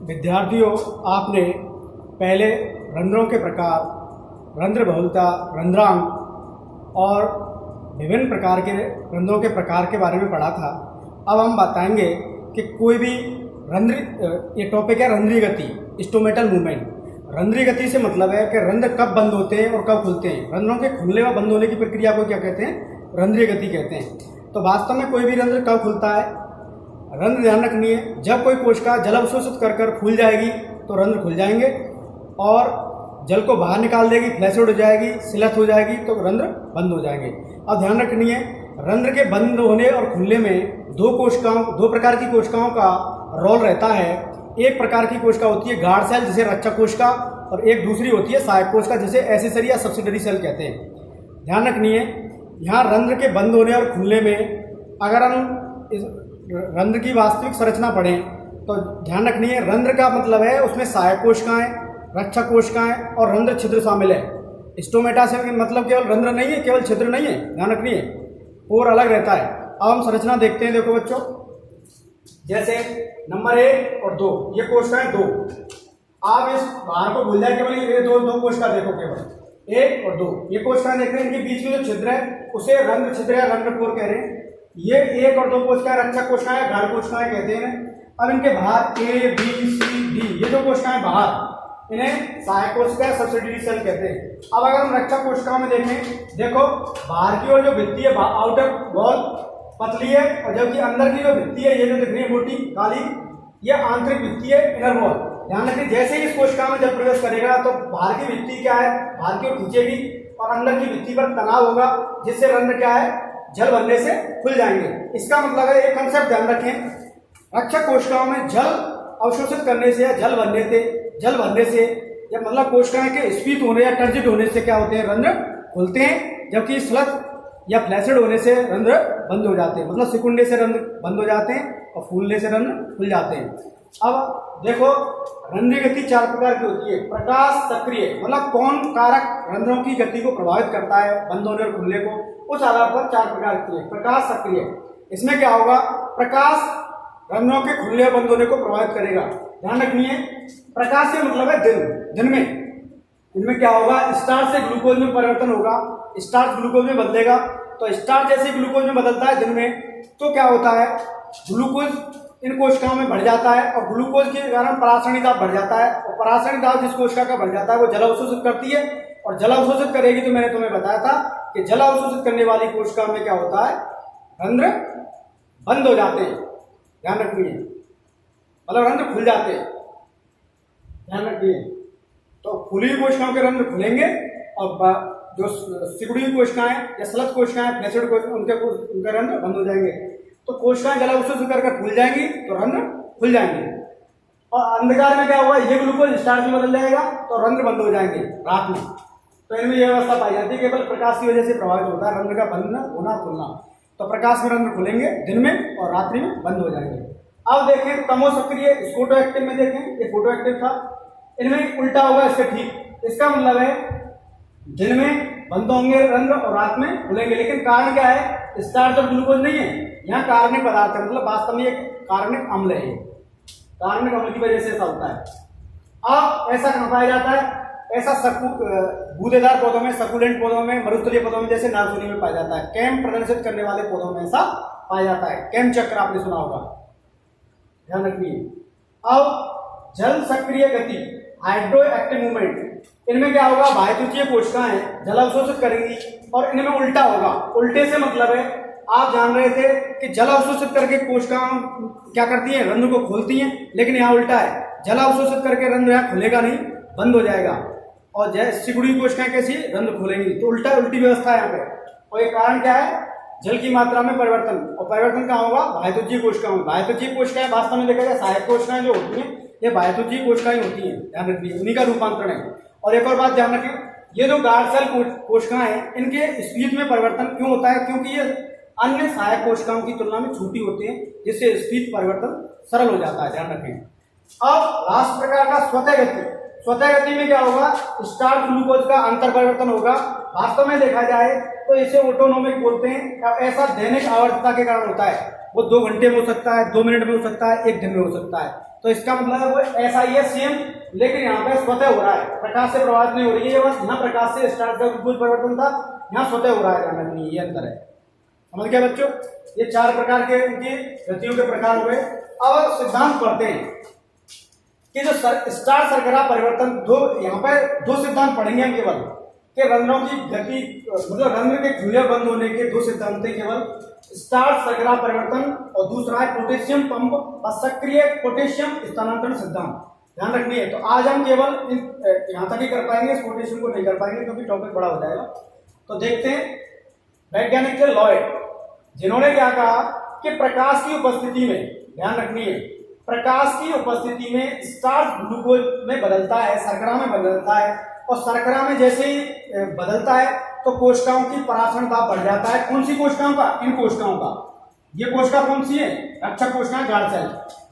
विद्यार्थियों, आपने पहले रंध्रों के प्रकार, रंध्र बहुलता, रंध्रांक और विभिन्न प्रकार के रंध्रों के प्रकार के बारे में पढ़ा था। अब हम बताएंगे कि कोई भी रंध्र, ये टॉपिक है रंध्रीय गति, स्टोमेटल मूवमेंट। रंध्रीय गति से मतलब है कि रंध्र कब बंद होते हैं और कब खुलते हैं। रंध्रों के खुलने व बंद होने की प्रक्रिया को क्या कहते हैं? रंध्रीय गति कहते हैं। तो वास्तव में कोई भी रंध्र कब खुलता है? रंध्र ध्यान रखनी है, जब कोई कोशिका जल अवशोषित कर फूल जाएगी तो रंध्र खुल जाएंगे, और जल को बाहर निकाल देगी, फ्लैसिड हो जाएगी, सिलत हो जाएगी तो रंध्र बंद हो जाएंगे। अब ध्यान रखनी है, रंध्र के बंद होने और खुलने में दो प्रकार की कोशिकाओं का रोल रहता है। एक प्रकार की कोशिका होती है गार्ड सेल, जिसे रक्षक कोशिका, और एक दूसरी होती है सहायक कोशिका, जिसे एसेसरी या सब्सिडरी सेल कहते हैं। ध्यान रखनी है, यहाँ रंध्र के बंद होने और खुलने में अगर हम इस रंध्र की वास्तविक संरचना पढ़ें तो ध्यान रखनी है, रंध्र का मतलब है उसमें सहायक कोशिकाएं, रक्षक कोशिकाएं और रंध्र छिद्र शामिल है। स्टोमेटा से मतलब केवल रंध्र नहीं है, केवल छिद्र नहीं है, ध्यान रखनी है, और अलग रहता है। अब हम संरचना देखते हैं। देखो बच्चों, जैसे नंबर 1 और 2, ये कोशिकाएं 2। आप इस बाहर को भूल जाए, केवल ये दो कोशिका देखो, केवल 1 और 2 ये कोशिकाएं देख रहे हैं। इनके बीच में जो छिद्र है उसे रंध्र छिद्र या रंध्रपोर कह रहे हैं। ये 1 और 2 कोशिकाएं रक्षक कोशिकाएं, गाढ़ कोशिकाएं कहते हैं। अब इनके बाहर A, B, C, D ये जो कोशिकाएं बाहर, इन्हें सहायक कोशिका सब्सिडरी सेल कहते हैं। अब अगर हम रक्षक कोशिकाओं में देखें, देखो बाहर की ओर जो भित्ति है, आउटर वॉल पतली है, और जबकि अंदर की जो भित्ति है, ये जो दिख रही है मोटी काली, ये आंतरिक भित्ति है, इनर वॉल। ध्यान रखिए, जैसे ही इस कोशिका में जब प्रवेश करेगा तो बाहर की भित्ति क्या है, बाहर की ओर खींचेगी, और अंदर की भित्ति पर तनाव होगा, जिससे रंध्र क्या है, जल बनने से खुल जाएंगे। इसका मतलब है, एक कंसेप्ट ध्यान रखें, रक्षक कोशिकाओं में जल अवशोषित करने से या जल भरने से या मतलब कोशिकाएं के स्फीत होने या टर्जिट होने से क्या होते हैं, रंध्र खुलते हैं, जबकि स्लत या फ्लैसिड होने से रंध्र बंद हो जाते हैं। मतलब सिकुड़ने से रंध्र बंद हो जाते हैं और फूलने से रंध्र खुल जाते हैं। अब देखो, रंध्रीय गति 4 प्रकार की होती है। प्रकाश सक्रिय, मतलब कौन कारक रंध्रों की गति को प्रभावित करता है, बंद होने और खुलने को, उस आधार पर 4 प्रकार की है। प्रकाश सक्रिय, इसमें क्या होगा, प्रकाश रंध्रों के खुलने और बंद होने को प्रभावित करेगा। ध्यान रखनी है, प्रकाश से मतलब है दिन में इनमें क्या होगा, स्टार्च से ग्लूकोज में परिवर्तन होगा, स्टार्च ग्लूकोज में बदलेगा। तो स्टार्च जैसे ग्लूकोज में बदलता है दिन में, तो क्या होता है, ग्लूकोज इन कोशिकाओं में बढ़ जाता है, और ग्लूकोज के कारण परासरणी दाब बढ़ जाता है, और परासरणी दाब जिस कोशिका का बढ़ जाता है वो जल अवशोषित करती है, और जल अवशोषित करेगी तो मैंने तुम्हें बताया था कि जल अवशोषित करने वाली कोशिका में क्या होता है, रंध्र बंद हो जाते हैं। ध्यान रखिए, मतलब रंध्र खुल जाते हैं, ध्यान रखिए। तो खुली हुई कोशिकाओं के रंध्र खुलेंगे, और जो सिकुड़ी हुई कोशिकाएं या स्लत कोशिकाएं, फ्लैसिड कोशिकाएं, उनके रंध्र बंद हो जाएंगे। तो कोशिकाएं जल अवशोषित करके खुल जाएंगी तो रंध्र खुल जाएंगे। और अंधकार में क्या होगा, ये ग्लूकोज स्टार्च में बदल जाएगा तो रंध्र बंद हो जाएंगे रात में। तो इनमें यह अवस्था पाई जाती है, केवल प्रकाश की वजह से प्रभावित होता है रंध्र का बंद होना खुलना। तो प्रकाश में रंध्र खुलेंगे दिन में, और रात्रि में बंद हो जाएंगे। अब देखें तमो सक्रिय, फोटो एक्टिव में देखें, ये फोटो एक्टिव था, इनमें उल्टा होगा इसके ठीक। इसका मतलब है दिन में बंद होंगे रंध्र और रात में खुलेंगे। लेकिन कारण क्या है, स्टार्च और ग्लूकोज नहीं है, यहाँ कार्बनिक पदार्थ है, मतलब वास्तव में एक कार्बनिक अम्ल है। कार्बनिक अम्ल की वजह से ऐसा होता है। अब ऐसा कहाँ पाया जाता है, ऐसा गूदेदार पौधों में, सकुलेंट पौधों में, मरुस्थलीय पौधों में, जैसे नार्सरी में पाया जाता है। कैम प्रदर्शित करने वाले पौधों में ऐसा पाया जाता है। कैम चक्र आपने सुना होगा, ध्यान रखिए। अब जल सक्रिय गति, हाइड्रो एक्टिव मूवमेंट, इनमें क्या होगा, बाह्यत्वचीय कोशिकाएं जल अवशोषित करेंगी, और इनमें उल्टा होगा। उल्टे से मतलब है, आप जान रहे थे कि जल अवशोषित करके कोशिकाएं क्या करती हैं, रंध्र को खोलती हैं, लेकिन यहाँ उल्टा है, जल अवशोषित करके रंध्र यहाँ खुलेगा नहीं, बंद हो जाएगा, और जैसे सिकुड़ी कोशिकाएं कैसी रंध्र खुलेंगी। तो उल्टी व्यवस्था है यहाँ पे। और ये कारण क्या है, जल की मात्रा में परिवर्तन, और परिवर्तन कहाँ होगा, बाह्यत्वचीय कोशिकाओं में। बाह्यत्वचीय कोशिकाएं वास्तव में देखा जाए सहायक कोशिकाएं जो होती हैं, ये बाह्यत्वचीय कोशिकाएं होती हैं, ध्यान रखिए, उन्हीं का रूपांतरण है। और एक और बात ध्यान रखें, ये जो गार्ड सेल कोशिकाएं हैं, इनके स्पीड में परिवर्तन क्यों होता है, क्योंकि ये अन्य सहायक कोशिकाओं की तुलना में छोटी होती हैं, जिससे स्पीड परिवर्तन सरल हो जाता है, ध्यान रखें। अब लास्ट प्रकार का स्वतः गति। स्वतः गति में क्या होगा, स्टार्च ग्लूकोज का अंतर परिवर्तन होगा। वास्तव में देखा जाए तो इसे ऑटोनोमिक बोलते हैं। ऐसा दैनिक आवर्तता के कारण होता है, वो 2 घंटे में हो सकता है, 2 मिनट में हो सकता है, 1 दिन में हो सकता है। तो इसका मतलब है वो ऐसा ही है सेम, लेकिन यहाँ पे स्वतः हो रहा है, प्रकाश से प्रभावित नहीं हो रही है। ये बस यहाँ प्रकाश से स्टार्च का कुछ परिवर्तन था, यहाँ स्वतः हो रहा है, ध्यान रखनी, ये अंतर है। समझ गया बच्चों? ये 4 प्रकार के इनकी गतियों के प्रकार हुए। अब सिद्धांत पढ़ते हैं कि जो स्टार शर्करा परिवर्तन, यहाँ पे 2 सिद्धांत पढ़ेंगे हम केवल, कि रंध्रों की गति, मतलब रंध्र के खुले बंद होने के 2 सिद्धांत हैं केवल, स्टार शर्करा परिवर्तन और दूसरा है पोटेशियम पंप और सक्रिय पोटेशियम स्थानांतरण सिद्धांत। ध्यान रखनी है। तो आज हम केवल यहाँ तक ही कर पाएंगे, इस पोटेशियम को नहीं कर पाएंगे क्योंकि टॉपिक बड़ा हो जाएगा। तो देखते हैं वैज्ञानिक थे लॉयड, जिन्होंने क्या कहा कि प्रकाश की उपस्थिति में, ध्यान रखनी है, प्रकाश की उपस्थिति में स्टार्च ग्लूकोज में बदलता है, शर्करा में बदलता है, और शर्करा में जैसे ही बदलता है तो कोशिकाओं की परासरण दाब बढ़ जाता है। कौन सी कोशिकाओं का? इन कोशिकाओं का। ये कोशिका कौन सी है? रक्षक कोशिकाएं, गार्ड सेल।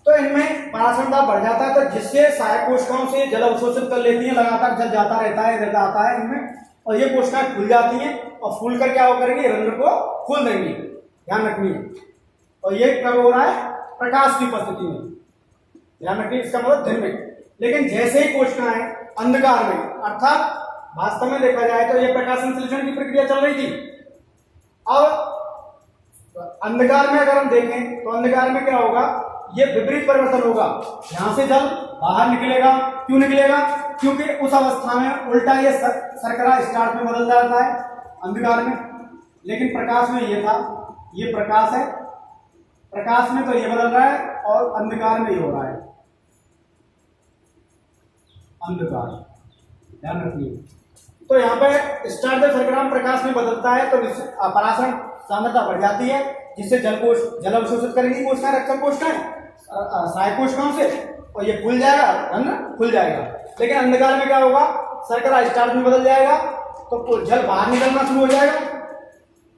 तो इनमें परासरण दाब बढ़ जाता है, तो जिससे सहायक कोशिकाओं से जल अवशोषित कर लेती है, लगातार जल जाता रहता है, इधर आता है इनमें, और ये कोशिकाएं खुल जाती हैं और फूल कर क्या हो करेंगी? रंध्र को खोल देंगी। ध्यान रखनी है। और ये कब हो रहा है? प्रकाश की उपस्थिति में। ध्यान रखिए, इसका मतलब दिन में। लेकिन जैसे ही कोशिकाएं अंधकार में, अर्थात वास्तव में देखा जाए तो ये प्रकाश संश्लेषण की प्रक्रिया चल रही थी। अब अंधकार में अगर हम देखें तो अंधकार में क्या होगा? ये विपरीत परिवर्तन होगा, यहां से जल बाहर निकलेगा। क्यों निकलेगा? क्योंकि उस अवस्था में उल्टा ये शर्करा स्टार्च में बदल जाता है अंधकार में। लेकिन प्रकाश में ये था, ये प्रकाश है, प्रकाश में तो ये बदल रहा है और अंधकार में ये हो रहा है, अंधकार। ध्यान रखिए। तो यहाँ पे स्टार्च जब शर्करा में प्रकाश में बदलता है तो परासरण सांद्रता बढ़ जाती है, जिससे जल अवशोषित करेंगी कोशिकाएं, रक्षक कोशिकाएं सहायक कोशिकाओं से, और ये खुल जाएगा, रंध्र खुल जाएगा। लेकिन अंधकार में क्या होगा? शर्करा स्टार्च में बदल जाएगा तो जल बाहर निकलना शुरू हो जाएगा,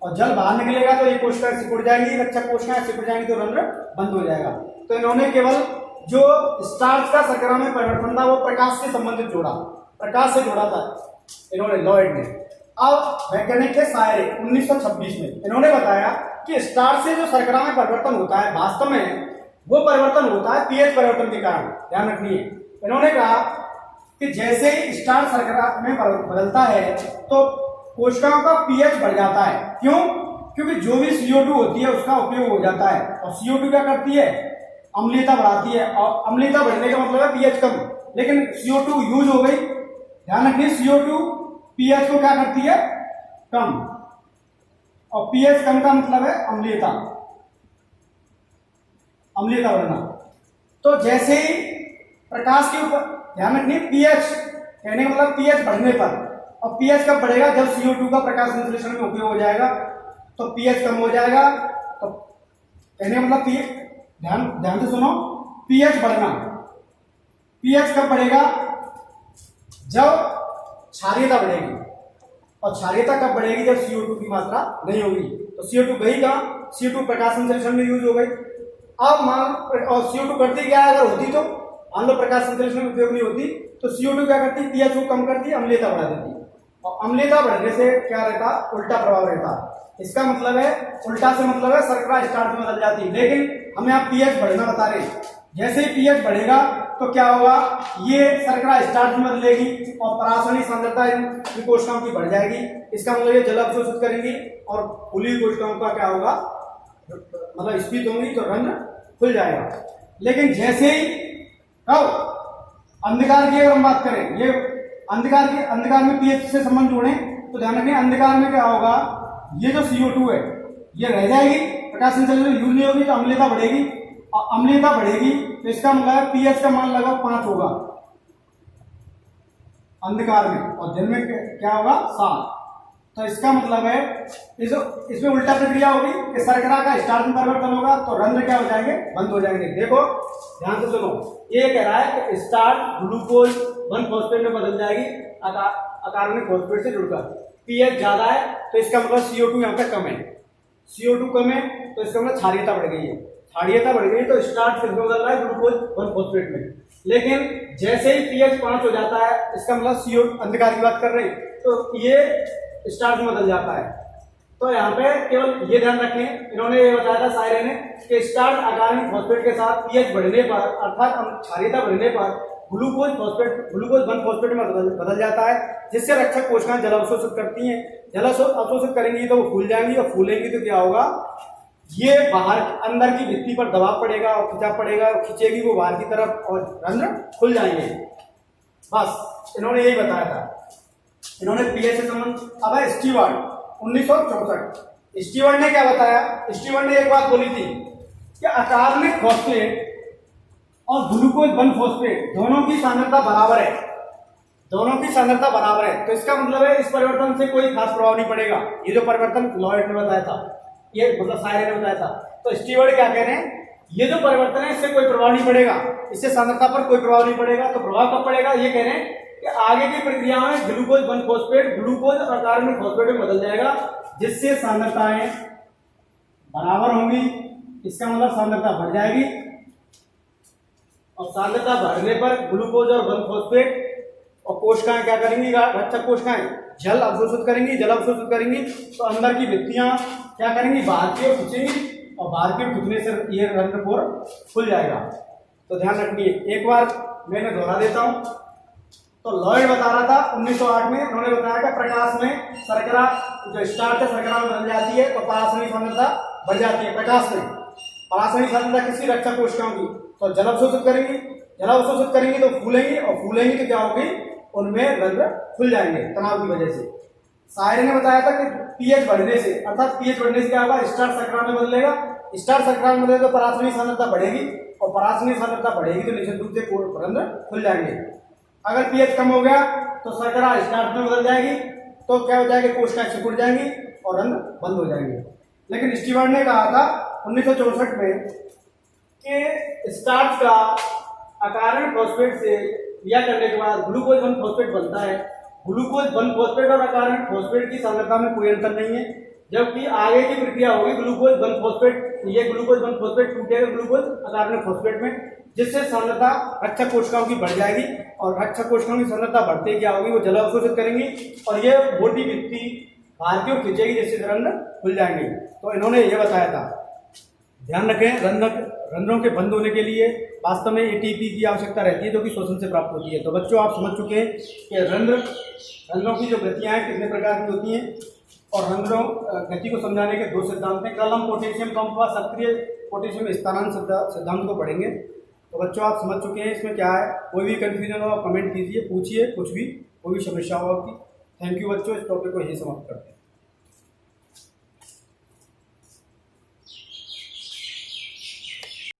और जल बाहर निकलेगा तो ये कोशिकाएं सिकुड़ जाएंगी, रक्षक कोशिकाएं सिकुड़ जाएंगी तो रंध्र बंद हो जाएगा। तो इन्होंने केवल जो स्टार्च का शर्करा में परिवर्तन था वो प्रकाश से संबंधित जोड़ा, प्रकाश से जोड़ा था इन्होंने, लॉयड ने। अब वैज्ञानिक थे सायरे 1926 में, इन्होंने बताया कि स्टार्च से जो शर्करा में परिवर्तन होता है वास्तव में वो परिवर्तन होता है पीएच परिवर्तन के कारण। ध्यान रखनी है। इन्होंने कहा कि जैसे ही स्टार्च शर्करा में बदलता है तो कोशिकाओं का पीएच बढ़ जाता है। क्यों? क्योंकि जो भी CO2 होती है उसका उपयोग हो जाता है, और CO2 क्या करती है? अम्लीयता बढ़ाती है, और अम्लीयता बढ़ने का मतलब है पीएच कम। लेकिन CO2 यूज हो गई, ध्यान रखिए, CO2 पीएच को क्या करती है? कम, और पीएच कम का मतलब है अम्लीयता, अम्लीयता बढ़ना। तो जैसे ही प्रकाश के ऊपर, ध्यान रखिए, पीएच कहने का मतलब पीएच बढ़ने पर, और पीएच कब बढ़ेगा? जब CO2 का प्रकाश संश्लेषण में उपयोग हो जाएगा तो पीएच कम हो जाएगा। तो कहने का मतलब पीएच, ध्यान से सुनो, पीएच बढ़ना, पीएच कब बढ़ेगा? जब क्षारीयता बढ़ेगी, और क्षारीयता कब बढ़ेगी? जब CO2 की मात्रा नहीं होगी। तो CO2 गई कहाँ? CO2 प्रकाश संश्लेषण में यूज हो गई। अब मान, और CO2 करती क्या है? अगर होती तो मान लो प्रकाश संश्लेषण में उपयोग नहीं होती तो CO2 क्या करती? पीएच को कम करती, अम्लीयता बढ़ा देती, और अम्लीयता बढ़ने से क्या रहता? उल्टा प्रभाव रहता। इसका मतलब है, उल्टा से मतलब है शर्करा स्टार्च में बदल जाती। लेकिन हम यहाँ पीएच बढ़ना बता रहे हैं। जैसे ही पीएच बढ़ेगा तो क्या होगा? ये शर्करा स्टार्च में बदलेगी और परासरणी सांद्रता इन कोशिकाओं की बढ़ जाएगी। इसका मतलब ये जल अवशोषित करेंगी और खुली कोशिकाओं का क्या होगा? मतलब स्फीत होंगी तो रंध्र खुल जाएगा। लेकिन जैसे ही कब अंधकार की अगर हम बात करें, ये अंधकार में पीएच से संबंध जोड़ें तो ध्यान रखें, अंधकार में क्या होगा? ये जो CO2 है ये रह जाएगी, प्रकाश संश्लेषण यूज नहीं होगी तो अम्लीयता बढ़ेगी, और अम्लीयता बढ़ेगी तो इसका मतलब पीएच का मान लगभग 5 होगा अंधकार में, और दिन में क्या होगा? 7। तो इसका मतलब है इसमें उल्टा प्रक्रिया होगी कि शर्करा का स्टार्च में परिवर्तन होगा तो रंध्र क्या हो जाएंगे? बंद हो जाएंगे। देखो ध्यान से सुनो, ये कह रहा है कि स्टार्च ग्लूकोज 1-फॉस्फेट में बदल जाएगी अकार्बनिक फॉस्फेट से जुड़कर। पीएच ज्यादा है तो इसका मतलब CO2 यहाँ पे कम है, CO2 कम है तो इसका मतलब क्षारीयता बढ़ गई है, क्षारीयता बढ़ गई तो स्टार्च फिर बदल रहा है ग्लूकोज 1-फॉस्फेट में। लेकिन जैसे ही पीएच 5 हो जाता है, इसका मतलब CO2 अंधकार की बात कर रहे हैं, तो ये स्टार्च में बदल जाता है। तो यहाँ पे केवल ये ध्यान रखें, इन्होंने ये बताया था शायरी ने कि स्टार्च अकार्बनिक फॉस्फेट के साथ पीएच बढ़ने पर अर्थात क्षारीयता बढ़ने पर ग्लूकोज 1 फॉस्फेट में बदल जाता है, जिससे रक्षक कोशिकाएं जल अवशोषित करती हैं। जल अवशोषित करेंगी तो वो फूल जाएंगी, और फूलेंगी तो क्या होगा, ये बाहर अंदर की भित्ति पर दबाव पड़ेगा और खिंचाव पड़ेगा, और खींचेगी वो बाहर की तरफ और रंध्र खुल जाएंगे। बस इन्होंने यही बताया था। इन्होंने पीएच से संबंध। अब है स्टीवर्ड 1964। स्टीवर्ड ने क्या बताया, स्टीवर्ड ने एक बात बोली थी कि अकार्बनिक फॉस्फेट और ग्लूकोज 1 फॉस्फेट दोनों की सांद्रता बराबर है, दोनों की सांद्रता बराबर है। तो इसका मतलब है इस परिवर्तन से कोई खास प्रभाव नहीं पड़ेगा। ये जो परिवर्तन लॉयड ने बताया था, ये मतलब शायरी ने बताया था। तो स्टीवर्ड क्या कह रहे हैं, ये जो परिवर्तन है इससे कोई प्रभाव नहीं पड़ेगा, इससे सांद्रता पर कोई प्रभाव नहीं पड़ेगा। तो प्रभाव कब पड़ेगा, ये कह रहे हैं कि आगे की प्रक्रिया में ग्लूकोज 1 फॉस्फेट ग्लूकोज और कार्बनिक फॉस्फेट में बदल जाएगा, जिससे सांद्रताएं बराबर होंगी। इसका मतलब सांद्रता बढ़ जाएगी, और सांद्रता बढ़ने पर ग्लूकोज और 1 फॉस्फेट और कोशिकाएं क्या करेंगी, रक्षक कोशिकाएं जल अवशोषित करेंगी। जल अवशोषित करेंगी तो अंदर की भित्तियां क्या करेंगी, बाहर की ओर खींचेंगी, और बाहर की ओर खींचने से ये रंध्रपोर खुल जाएगा। तो ध्यान रखिए, एक बार मैंने दोहरा देता हूं। तो लॉयड बता रहा था 1908 में, उन्होंने बताया कि प्रकाश में शर्करा जो स्टार्च है शर्करा में बदल जाती है, तो परासरणी सांद्रता बढ़ जाती है। प्रकाश में परासरणी सांद्रता किसकी, रक्षक कोशिकाओं की। तो जल अवशोषित करेंगी, जल अवशोषित करेंगी तो फूलेंगी, और फूलेंगी तो क्या होगी, उनमें रंध्र खुल जाएंगे तनाव की वजह से। शायरी ने बताया था कि पीएच बढ़ने से, अर्थात पीएच बढ़ने से क्या होगा, स्टार्च शर्करा में बदलेगा। स्टार्च शर्करा में बदलेगा तो परासरणी सांद्रता बढ़ेगी, और परासरणी सांद्रता बढ़ेगी तो निश्चित रूप से रंध्र खुल जाएंगे। अगर पीएच कम हो गया तो शर्करा स्टार्च में बदल जाएगी, तो क्या हो जाएगी, कोशिकाएं सिकुड़ जाएंगी और रंध्र बंद हो जाएंगे। लेकिन स्टीवर्ड ने कहा था 1964 में कि स्टार्च का अकार्बनिक फॉस्फेट से क्रिया करने के बाद ग्लूकोज 1 फॉस्फेट बनता है। ग्लूकोज 1 फॉस्फेट और अकार्बनिक फॉस्फेट की सांद्रता में कोई अंतर नहीं है, जबकि आगे की प्रक्रिया होगी ग्लूकोज 1 फॉस्फेट, ये ग्लूकोज 1 फॉस्फेट टूटेगा ग्लूकोज अकार्बनिक फॉस्फेट में, जिससे सांद्रता रक्षक कोशिकाओं की बढ़ जाएगी, और रक्षक कोशिकाओं की सांद्रता बढ़ते क्या होगी, वो जल अवशोषित करेंगी, और ये मोटी भित्ति बाहर की ओर खींचेगी, जिससे रंध्र खुल जाएंगे। तो इन्होंने ये बताया था। ध्यान रखें, रंध्रों के बंद होने के लिए वास्तव में एटीपी की आवश्यकता रहती है, जो कि श्वसन से प्राप्त होती है। तो बच्चों, आप समझ चुके हैं कि रंध्रों की जो गतियां हैं कितने प्रकार की होती हैं, और रंध्रों गति को समझाने के 2 सिद्धांत हैं। कल हम पोटेशियम पंप व सक्रिय पोटेशियम स्थानांतरण सिद्धांत को पढ़ेंगे। तो बच्चों, आप समझ चुके हैं इसमें क्या है। कोई भी कंफ्यूजन हो आप कमेंट कीजिए, पूछिए, कुछ भी कोई भी समस्या हो आपकी। थैंक यू बच्चों, इस टॉपिक को यही समाप्त करते हैं।